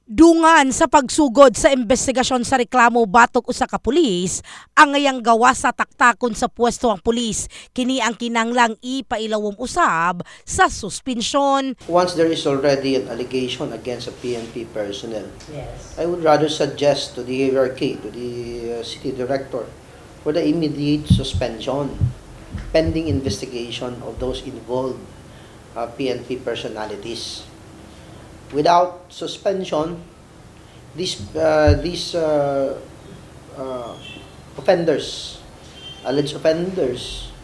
Dungan sa pagsugod sa investigasyon sa reklamo batok usa ka pulis ang ngayang gawa sa taktakon sa pwesto ang pulis kini ang kinanglang ipailawom usab sa suspensyon. Once there is already an allegation against a PNP personnel, Yes. I would rather suggest to the hierarchy, to the city director, for the immediate suspension pending investigation of those involved PNP personalities. Without suspension, these offenders, alleged offenders,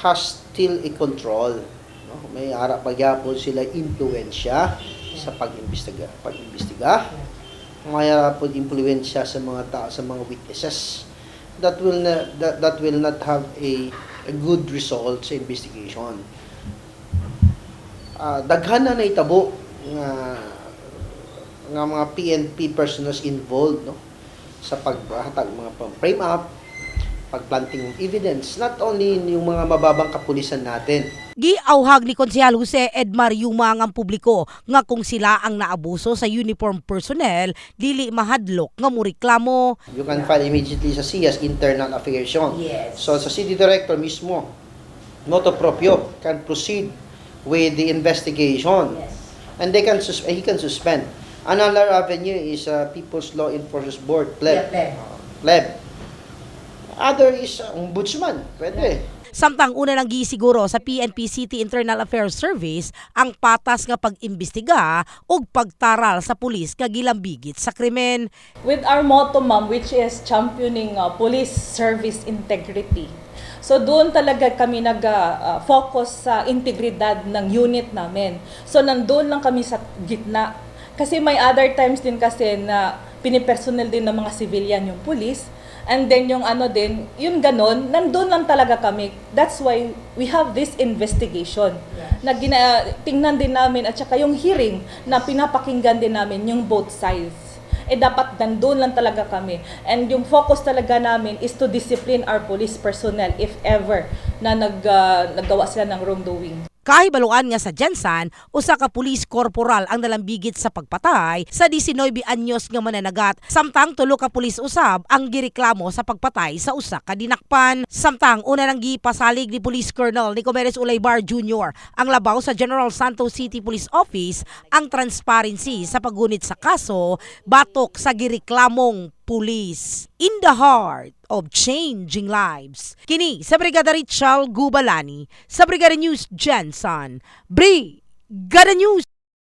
has still a control. No? May harap pagyapon sila influensya sa pag-imbestiga. May harap po influensya sa mga sa mga witnesses. That will not have a good result sa investigation. Daghan na itabo nga mga PNP personnels involved, no, sa paghatag mga frame up, pagplanting of evidence, not only yung mga mababang kapulisan natin. Giauhag ni Konsehal Jose Edmar Yumang ang publiko nga kung sila ang naabuso sa uniform personnel dili mahadlok nga moreklamo. You can file immediately sa SIAS, Internal Affairs yun. Yes. So sa city director mismo, motu proprio, can proceed with the investigation. Yes. And he can suspend. Another avenue is People's Law Enforcement Board, PLEB. PLEB. Other is ombudsman, pwede. Samtang una nang gisiguro sa PNP City Internal Affairs Service ang patas nga pag-imbestiga ug pagtaral sa pulis nga gilambigit sa krimen. With our motto, ma'am, which is championing police service integrity. So doon talaga kami nag-focus sa integridad ng unit namin. So nandun lang kami sa gitna. Kasi may other times din kasi na pinipersonal din ng mga civilian yung police. And then yung yung ganon, nandun lang talaga kami. That's why we have this investigation. Yes. Na tingnan din namin at saka yung hearing na pinapakinggan din namin yung both sides. Dapat nandun lang talaga kami. And yung focus talaga namin is to discipline our police personnel if ever na naggawa sila ng wrongdoing. Kahibaluan nga sa Jensan, usa ka pulis korporal ang nalambigit sa pagpatay sa 19 anyos nga mananagat, samtang tulo ka pulis usab ang gireklamo sa pagpatay sa usa ka dinakpan. Samtang una nang gipasalig ni Police Colonel Nicomedes Ulaybar Jr. ang labaw sa General Santos City Police Office ang transparency sa paggunit sa kaso batok sa gireklamong pulis. In the heart of changing lives. Kini sa Brigada Richal Gubalani sa Brigada News Jensen. Brigada News!